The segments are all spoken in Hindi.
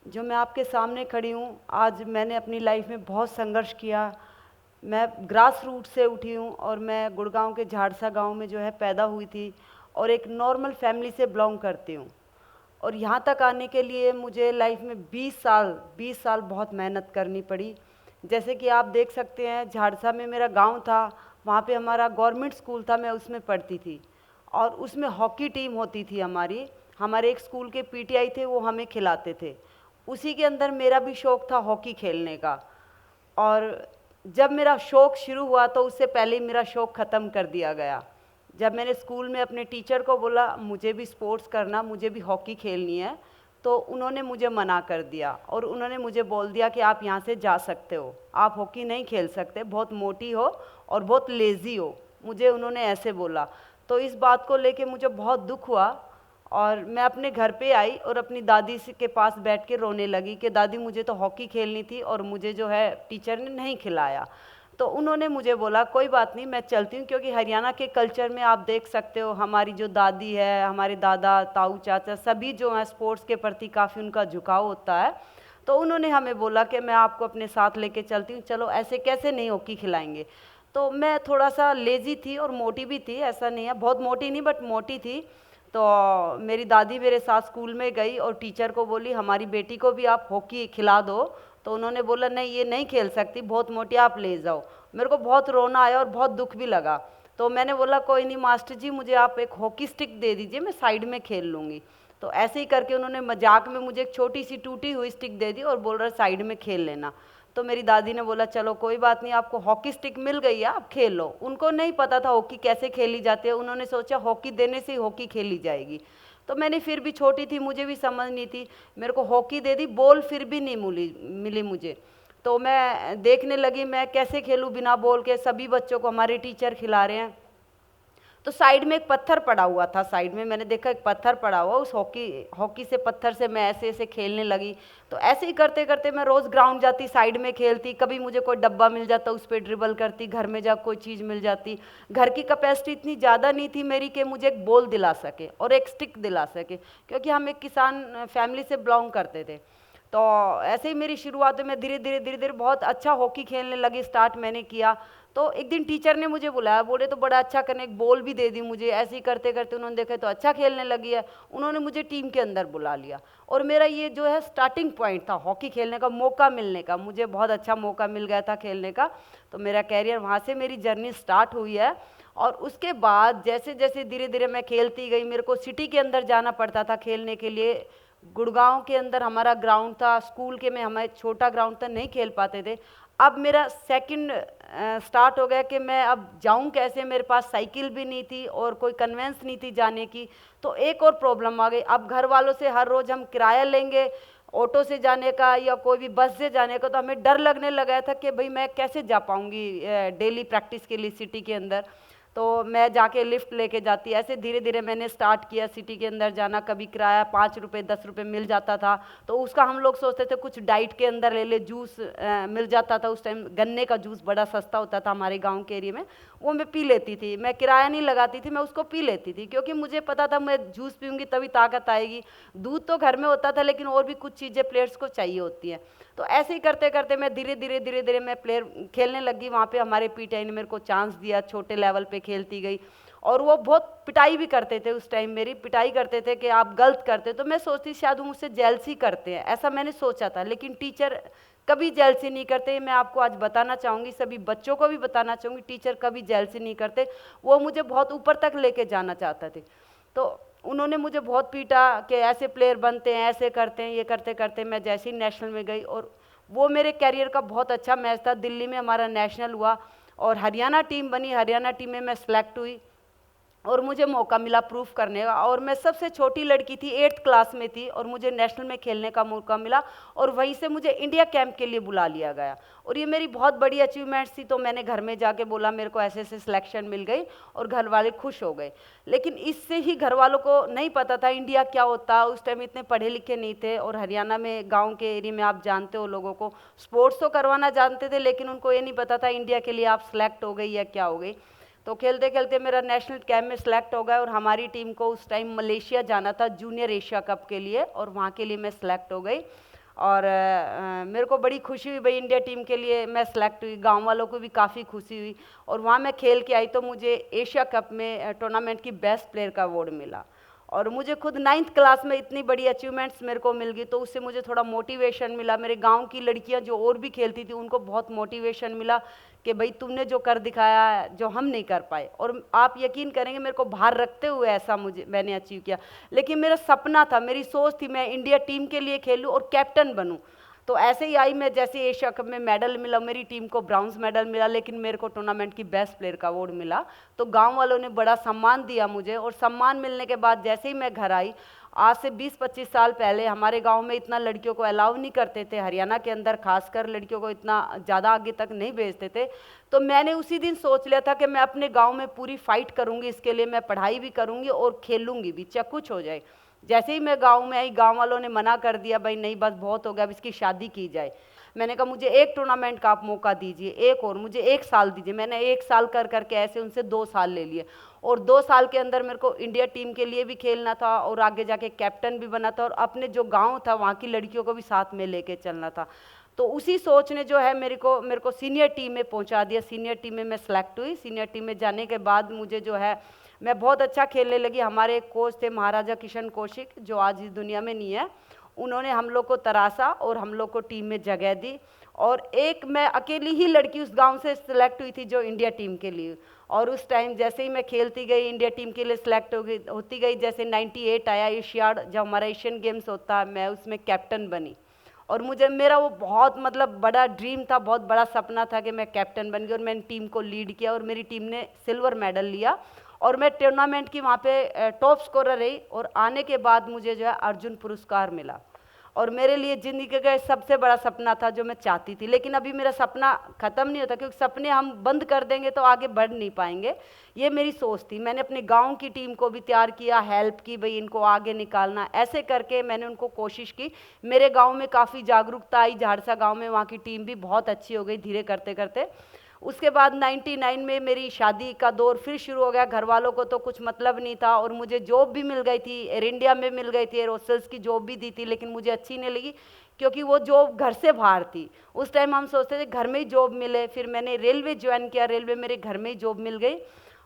जो मैं आपके सामने खड़ी हूँ, आज मैंने अपनी लाइफ में बहुत संघर्ष किया। मैं ग्रास रूट से उठी हूँ और मैं गुड़गांव के झाड़सा गांव में जो है पैदा हुई थी और एक नॉर्मल फैमिली से बिलोंग करती हूँ। और यहाँ तक आने के लिए मुझे लाइफ में 20 साल बहुत मेहनत करनी पड़ी। जैसे कि आप देख सकते हैं, झाड़सा में मेरा गांव था, वहाँ पे हमारा गवर्नमेंट स्कूल था, मैं उसमें पढ़ती थी और उसमें हॉकी टीम होती थी हमारी। हमारे एक स्कूल के पीटीआई थे, वो हमें खिलाते थे। उसी के अंदर मेरा भी शौक़ था हॉकी खेलने का। और जब मेरा शौक़ शुरू हुआ तो उससे पहले ही मेरा शौक़ ख़त्म कर दिया गया। जब मैंने स्कूल में अपने टीचर को बोला मुझे भी स्पोर्ट्स करना, मुझे भी हॉकी खेलनी है, तो उन्होंने मुझे मना कर दिया और उन्होंने मुझे बोल दिया कि आप यहाँ से जा सकते हो, आप हॉकी नहीं खेल सकते, बहुत मोटी हो और बहुत लेज़ी हो। मुझे उन्होंने ऐसे बोला। तो इस बात को लेके मुझे बहुत दुख हुआ और मैं अपने घर पे आई और अपनी दादी के पास बैठ के रोने लगी कि दादी मुझे तो हॉकी खेलनी थी और मुझे जो है टीचर ने नहीं खिलाया। तो उन्होंने मुझे बोला कोई बात नहीं, मैं चलती हूँ, क्योंकि हरियाणा के कल्चर में आप देख सकते हो हमारी जो दादी है, हमारे दादा, ताऊ, चाचा सभी जो हैं स्पोर्ट्स के प्रति काफ़ी उनका झुकाव होता है। तो उन्होंने हमें बोला कि मैं आपको अपने साथ लेके चलती हूँ, चलो ऐसे कैसे नहीं हॉकी खिलाएंगे। तो मैं थोड़ा सा लेज़ी थी और मोटी भी थी, ऐसा नहीं है, बहुत मोटी नहीं बट मोटी थी। तो मेरी दादी मेरे साथ स्कूल में गई और टीचर को बोली हमारी बेटी को भी आप हॉकी खिला दो। तो उन्होंने बोला नहीं, ये नहीं खेल सकती, बहुत मोटी, आप ले जाओ। मेरे को बहुत रोना आया और बहुत दुख भी लगा। तो मैंने बोला कोई नहीं मास्टर जी, मुझे आप एक हॉकी स्टिक दे दीजिए, मैं साइड में खेल लूँगी। तो ऐसे ही करके उन्होंने मजाक में मुझे एक छोटी सी टूटी हुई स्टिक दे दी और बोल रहा साइड में खेल लेना। तो मेरी दादी ने बोला चलो कोई बात नहीं, आपको हॉकी स्टिक मिल गई है, आप खेल लो। उनको नहीं पता था हॉकी कैसे खेली जाती है, उन्होंने सोचा हॉकी देने से ही हॉकी खेली जाएगी। तो मैंने फिर भी छोटी थी, मुझे भी समझ नहीं थी, मेरे को हॉकी दे दी, बॉल फिर भी नहीं मिली मुझे। तो मैं देखने लगी मैं कैसे खेलूँ बिना बॉल के, सभी बच्चों को हमारे टीचर खिला रहे हैं। तो साइड में एक पत्थर पड़ा हुआ था, साइड में मैंने देखा एक पत्थर पड़ा हुआ, उस हॉकी से पत्थर से मैं ऐसे ऐसे खेलने लगी। तो ऐसे ही करते करते मैं रोज़ ग्राउंड जाती, साइड में खेलती, कभी मुझे कोई डब्बा मिल जाता उस पर ड्रिबल करती, घर में जा कोई चीज़ मिल जाती। घर की कैपेसिटी इतनी ज़्यादा नहीं थी मेरी कि मुझे एक बॉल दिला सके और एक स्टिक दिला सके, क्योंकि हम एक किसान फैमिली से बिलोंग करते थे। तो ऐसे ही मेरी शुरुआत में धीरे धीरे बहुत अच्छा हॉकी खेलने लगी, स्टार्ट मैंने किया। तो एक दिन टीचर ने मुझे बुलाया, बोले तो बड़ा अच्छा करने, एक बॉल भी दे दी मुझे। ऐसे ही करते करते उन्होंने देखा तो अच्छा खेलने लगी है, उन्होंने मुझे टीम के अंदर बुला लिया। और मेरा ये जो है स्टार्टिंग पॉइंट था हॉकी खेलने का, मौका मिलने का, मुझे बहुत अच्छा मौका मिल गया था खेलने का। तो मेरा कैरियर वहाँ से मेरी जर्नी स्टार्ट हुई है। और उसके बाद जैसे जैसे धीरे धीरे मैं खेलती गई, मेरे को सिटी के अंदर जाना पड़ता था खेलने के लिए। गुड़गांव के अंदर हमारा ग्राउंड था, स्कूल के में हमारे छोटा ग्राउंड था, नहीं खेल पाते थे। अब मेरा सेकंड स्टार्ट हो गया कि मैं अब जाऊं कैसे, मेरे पास साइकिल भी नहीं थी और कोई कन्वेंस नहीं थी जाने की। तो एक और प्रॉब्लम आ गई, अब घर वालों से हर रोज़ हम किराया लेंगे ऑटो से जाने का या कोई भी बस से जाने का, तो हमें डर लगने लगा था कि भाई मैं कैसे जा पाऊँगी डेली प्रैक्टिस के लिए सिटी के अंदर। तो मैं जाके लिफ्ट लेके जाती, ऐसे धीरे धीरे मैंने स्टार्ट किया सिटी के अंदर जाना। कभी किराया 5 रुपये 10 रुपये मिल जाता था, तो उसका हम लोग सोचते थे कुछ डाइट के अंदर ले ले, जूस मिल जाता था उस टाइम, गन्ने का जूस बड़ा सस्ता होता था हमारे गांव के एरिया में, वो मैं पी लेती थी। मैं किराया नहीं लगाती थी, मैं उसको पी लेती थी, क्योंकि मुझे पता था मैं जूस पीऊँगी तभी ताकत आएगी। दूध तो घर में होता था लेकिन और भी कुछ चीज़ें प्लेयर्स को चाहिए होती हैं। तो ऐसे ही करते करते मैं धीरे धीरे मैं प्लेयर खेलने लगी। वहाँ पे हमारे पीटीआई ने मेरे को चांस दिया, छोटे लेवल पे खेलती गई। और वो बहुत पिटाई भी करते थे, उस टाइम मेरी पिटाई करते थे कि आप गलत करते। तो मैं सोचती शायद वो मुझसे जेलसी करते हैं, ऐसा मैंने सोचा था। लेकिन टीचर कभी जेलसी नहीं करते, मैं आपको आज बताना चाहूँगी, सभी बच्चों को भी बताना चाहूँगी, टीचर कभी जेलसी नहीं करते। वो मुझे बहुत ऊपर तक लेके जाना चाहते थे। तो उन्होंने मुझे बहुत पीटा कि ऐसे प्लेयर बनते हैं, ऐसे करते हैं, ये करते करते मैं जैसे ही नेशनल में गई। और वो मेरे कैरियर का बहुत अच्छा मैच था। दिल्ली में हमारा नेशनल हुआ और हरियाणा टीम बनी, हरियाणा टीम में मैं सेलेक्ट हुई और मुझे मौका मिला प्रूफ करने का। और मैं सबसे छोटी लड़की थी, 8th क्लास में थी, और मुझे नेशनल में खेलने का मौका मिला और वहीं से मुझे इंडिया कैंप के लिए बुला लिया गया। और ये मेरी बहुत बड़ी अचीवमेंट्स थी। तो मैंने घर में जाके बोला मेरे को ऐसे ऐसे सिलेक्शन मिल गई और घर वाले खुश हो गए। लेकिन इससे ही घर वालों को नहीं पता था इंडिया क्या होता, उस टाइम इतने पढ़े लिखे नहीं थे। और हरियाणा में गाँव के एरिया में आप जानते हो, लोगों को स्पोर्ट्स तो करवाना जानते थे लेकिन उनको ये नहीं पता था इंडिया के लिए आप सेलेक्ट हो गई या क्या हो गई। तो खेलते खेलते मेरा नेशनल कैंप में सेलेक्ट हो गया और हमारी टीम को उस टाइम मलेशिया जाना था जूनियर एशिया कप के लिए, और वहाँ के लिए मैं सेलेक्ट हो गई। और मेरे को बड़ी खुशी हुई भाई, इंडिया टीम के लिए मैं सेलेक्ट हुई, गांव वालों को भी काफ़ी खुशी हुई। और वहाँ मैं खेल के आई तो मुझे एशिया कप में टूर्नामेंट की बेस्ट प्लेयर का अवार्ड मिला। और मुझे खुद 9th क्लास में इतनी बड़ी अचीवमेंट्स मेरे को मिल गई, तो उससे मुझे थोड़ा मोटिवेशन मिला। मेरे गांव की लड़कियां जो और भी खेलती थी उनको बहुत मोटिवेशन मिला कि भाई तुमने जो कर दिखाया है जो हम नहीं कर पाए। और आप यकीन करेंगे मेरे को बाहर रखते हुए ऐसा मैंने अचीव किया। लेकिन मेरा सपना था, मेरी सोच थी मैं इंडिया टीम के लिए खेलूँ और कैप्टन बनूँ। तो ऐसे ही आई मैं, जैसे एशिया कप में मेडल मिला, मेरी टीम को ब्राउन्स मेडल मिला, लेकिन मेरे को टूर्नामेंट की बेस्ट प्लेयर का अवार्ड मिला। तो गांव वालों ने बड़ा सम्मान दिया मुझे। और सम्मान मिलने के बाद जैसे ही मैं घर आई, आज से 20-25 साल पहले हमारे गांव में इतना लड़कियों को अलाउ नहीं करते थे, हरियाणा के अंदर खासकर लड़कियों को इतना ज़्यादा आगे तक नहीं भेजते थे। तो मैंने उसी दिन सोच लिया था कि मैं अपने गाँव में पूरी फाइट करूँगी, इसके लिए मैं पढ़ाई भी करूँगी और खेलूँगी भी, चाहे कुछ हो जाए। जैसे ही मैं गांव में आई, गांव वालों ने मना कर दिया, भाई नहीं बस बहुत हो गया, अब इसकी शादी की जाए। मैंने कहा मुझे एक टूर्नामेंट का आप मौका दीजिए, एक और मुझे 1 साल दीजिए। मैंने 1 साल कर करके ऐसे उनसे 2 साल ले लिए। और 2 साल के अंदर मेरे को इंडिया टीम के लिए भी खेलना था और आगे जाके कैप्टन भी बना था और अपने जो गाँव था वहाँ की लड़कियों को भी साथ में लेके चलना था। तो उसी सोच ने जो है मेरे को सीनियर टीम में पहुँचा दिया। सीनियर टीम में मैं सेलेक्ट हुई। सीनियर टीम में जाने के बाद मुझे जो है मैं बहुत अच्छा खेलने लगी। हमारे एक कोच थे महाराजा किशन कौशिक, जो आज इस दुनिया में नहीं है। उन्होंने हम लोग को तराशा और हम लोग को टीम में जगह दी। और एक मैं अकेली ही लड़की उस गांव से सिलेक्ट हुई थी जो इंडिया टीम के लिए। और उस टाइम जैसे ही मैं खेलती गई, इंडिया टीम के लिए सिलेक्ट होती गई। जैसे 98 आया एशियाड, जब हमारा एशियन गेम्स होता है, मैं उसमें कैप्टन बनी। और मुझे मेरा वो बहुत मतलब बड़ा ड्रीम था, बहुत बड़ा सपना था कि मैं कैप्टन बन गई। और मैंने टीम को लीड किया और मेरी टीम ने सिल्वर मेडल लिया। और मैं टूर्नामेंट की वहाँ पे टॉप स्कोरर रही। और आने के बाद मुझे जो है अर्जुन पुरस्कार मिला। और मेरे लिए ज़िंदगी का सबसे बड़ा सपना था जो मैं चाहती थी। लेकिन अभी मेरा सपना ख़त्म नहीं होता, क्योंकि सपने हम बंद कर देंगे तो आगे बढ़ नहीं पाएंगे। ये मेरी सोच थी। मैंने अपने गांव की टीम को भी तैयार किया, हेल्प की, भाई इनको आगे निकालना। ऐसे करके मैंने उनको कोशिश की। मेरे गांव में काफ़ी जागरूकता आई, झाड़सा गांव में वहाँ की टीम भी बहुत अच्छी हो गई धीरे करते करते। उसके बाद 99 में मेरी शादी का दौर फिर शुरू हो गया। घर वालों को तो कुछ मतलब नहीं था और मुझे जॉब भी मिल गई थी, एयर इंडिया में मिल गई थी, एयर होस्टेस की जॉब भी दी थी। लेकिन मुझे अच्छी नहीं लगी, क्योंकि वो जॉब घर से बाहर थी। उस टाइम हम सोचते थे घर में ही जॉब मिले। फिर मैंने रेलवे ज्वाइन किया, रेलवे मेरे घर में ही जॉब मिल गई।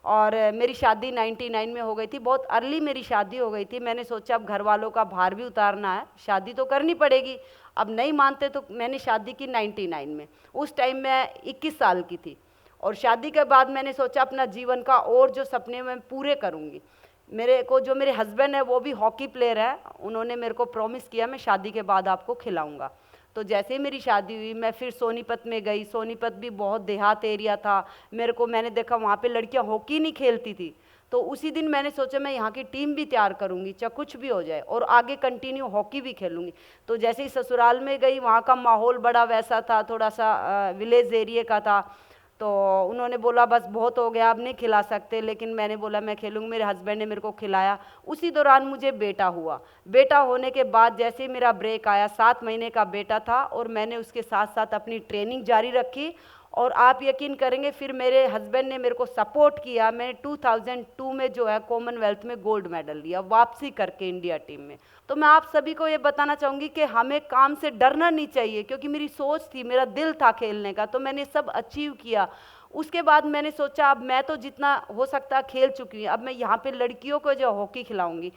और मेरी शादी 99 में हो गई थी, बहुत अर्ली मेरी शादी हो गई थी। मैंने सोचा अब घर वालों का भार भी उतारना है, शादी तो करनी पड़ेगी। अब नहीं मानते तो मैंने शादी की 99 में। उस टाइम मैं 21 साल की थी। और शादी के बाद मैंने सोचा अपना जीवन का और जो सपने मैं पूरे करूँगी। मेरे को जो मेरे हस्बैंड है वो भी हॉकी प्लेयर है, उन्होंने मेरे को प्रॉमिस किया मैं शादी के बाद आपको खिलाऊंगा। तो जैसे ही मेरी शादी हुई मैं फिर सोनीपत में गई। सोनीपत भी बहुत देहात एरिया था। मैंने देखा वहाँ पे लड़कियाँ हॉकी नहीं खेलती थी। तो उसी दिन मैंने सोचा मैं यहाँ की टीम भी तैयार करूँगी, चाहे कुछ भी हो जाए, और आगे कंटिन्यू हॉकी भी खेलूँगी। तो जैसे ही ससुराल में गई, वहाँ का माहौल बड़ा वैसा था, थोड़ा सा विलेज एरिया का था। तो उन्होंने बोला बस बहुत हो गया, अब नहीं खिला सकते। लेकिन मैंने बोला मैं खेलूँगी। मेरे हस्बैंड ने मेरे को खिलाया। उसी दौरान मुझे बेटा हुआ। बेटा होने के बाद जैसे ही मेरा ब्रेक आया, 7 महीने का बेटा था, और मैंने उसके साथ साथ अपनी ट्रेनिंग जारी रखी। और आप यकीन करेंगे फिर मेरे हस्बैंड ने मेरे को सपोर्ट किया। मैंने 2002 में जो है कॉमनवेल्थ में गोल्ड मेडल लिया, वापसी करके इंडिया टीम में। तो मैं आप सभी को ये बताना चाहूँगी कि हमें काम से डरना नहीं चाहिए, क्योंकि मेरी सोच थी, मेरा दिल था खेलने का, तो मैंने सब अचीव किया। उसके बाद मैंने सोचा अब मैं तो जितना हो सकता खेल चुकी हूँ, अब मैं यहाँ पे लड़कियों को जो हॉकी खिलाऊंगी।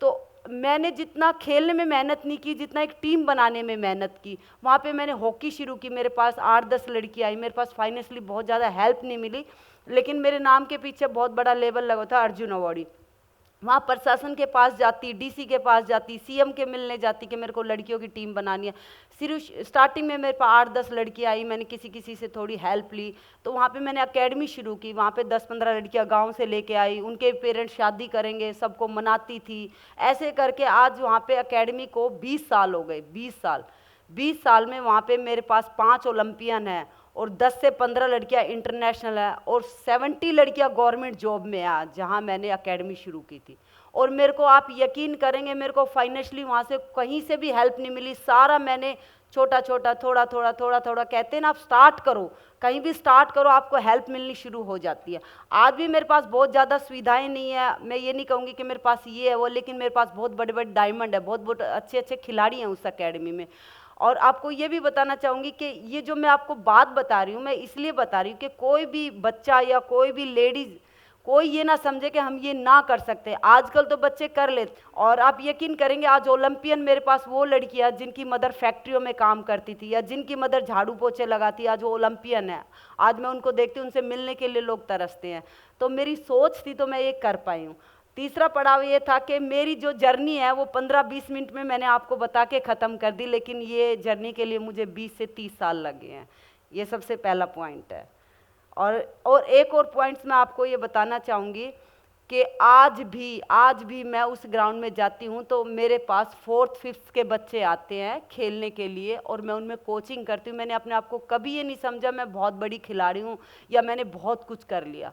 तो मैंने जितना खेलने में मेहनत नहीं की, जितना एक टीम बनाने में मेहनत की, वहाँ पे मैंने हॉकी शुरू की। मेरे पास 8-10 लड़की आई। मेरे पास फाइनेंशियली बहुत ज़्यादा हेल्प नहीं मिली, लेकिन मेरे नाम के पीछे बहुत बड़ा लेवल लगा था, अर्जुन अवार्डी। वहाँ प्रशासन के पास जाती, डीसी के पास जाती, सीएम के मिलने जाती कि मेरे को लड़कियों की टीम बनानी है। सिर्फ स्टार्टिंग में मेरे पास 8-10 लड़कियाँ आई, मैंने किसी किसी से थोड़ी हेल्प ली। तो वहाँ पे मैंने एकेडमी शुरू की। वहाँ पे 10-15 लड़कियाँ गांव से लेके आई, उनके पेरेंट्स शादी करेंगे सबको मनाती थी। ऐसे करके आज वहाँ पे एकेडमी को 20 साल हो गए। 20 साल में वहाँ पे मेरे पास 5 ओलंपियन हैं और 10 से 15 लड़कियां इंटरनेशनल है और 70 लड़कियां गवर्नमेंट जॉब में आ, जहां मैंने एकेडमी शुरू की थी। और मेरे को आप यकीन करेंगे मेरे को फाइनेंशियली वहां से कहीं से भी हेल्प नहीं मिली। सारा मैंने छोटा छोटा थोड़ा थोड़ा कहते हैं ना, आप स्टार्ट करो, कहीं भी स्टार्ट करो, आपको हेल्प मिलनी शुरू हो जाती है। आज भी मेरे पास बहुत ज़्यादा सुविधाएं नहीं है, मैं ये नहीं कहूँगी कि मेरे पास ये है वो, लेकिन मेरे पास बहुत बड़े बड़े डायमंड है, बहुत बहुत अच्छे अच्छे खिलाड़ी हैं उस एकेडमी में। और आपको ये भी बताना चाहूँगी कि ये जो मैं आपको बात बता रही हूँ, मैं इसलिए बता रही हूँ कि कोई भी बच्चा या कोई भी लेडीज़ कोई ये ना समझे कि हम ये ना कर सकते। आजकल तो बच्चे कर लेते, और आप यकीन करेंगे आज ओलंपियन मेरे पास वो लड़कियां जिनकी मदर फैक्ट्रियों में काम करती थी या जिनकी मदर झाड़ू पोछे लगाती, आज वो ओलंपियन है। आज मैं उनको देखती हूँ, उनसे मिलने के लिए लोग तरसते हैं। तो मेरी सोच थी तो मैं ये कर पाई हूँ। तीसरा पड़ाव ये था कि मेरी जो जर्नी है वो 15-20 मिनट में मैंने आपको बता के ख़त्म कर दी, लेकिन ये जर्नी के लिए मुझे 20 से 30 साल लगे हैं। ये सबसे पहला पॉइंट है। और एक और पॉइंट्स मैं आपको ये बताना चाहूँगी कि आज भी मैं उस ग्राउंड में जाती हूँ तो मेरे पास 4th-5th के बच्चे आते हैं खेलने के लिए और मैं उनमें कोचिंग करती हूँ। मैंने अपने आप को कभी ये नहीं समझा मैं बहुत बड़ी खिलाड़ी हूँ या मैंने बहुत कुछ कर लिया।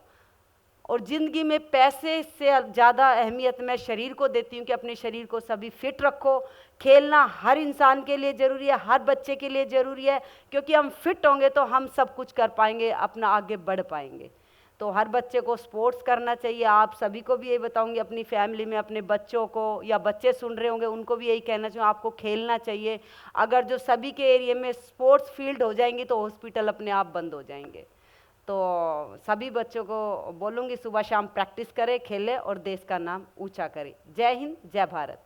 और ज़िंदगी में पैसे से ज़्यादा अहमियत मैं शरीर को देती हूँ कि अपने शरीर को सभी फिट रखो। खेलना हर इंसान के लिए ज़रूरी है, हर बच्चे के लिए ज़रूरी है, क्योंकि हम फिट होंगे तो हम सब कुछ कर पाएंगे, अपना आगे बढ़ पाएंगे। तो हर बच्चे को स्पोर्ट्स करना चाहिए। आप सभी को भी यही बताऊंगी, अपनी फैमिली में अपने बच्चों को, या बच्चे सुन रहे होंगे उनको भी यही कहना चाहिए, आपको खेलना चाहिए। अगर जो सभी के एरिया में स्पोर्ट्स फील्ड हो जाएंगी तो हॉस्पिटल अपने आप बंद हो जाएंगे। तो सभी बच्चों को बोलूँगी सुबह शाम प्रैक्टिस करें, खेलें और देश का नाम ऊंचा करें। जय हिंद, जय भारत।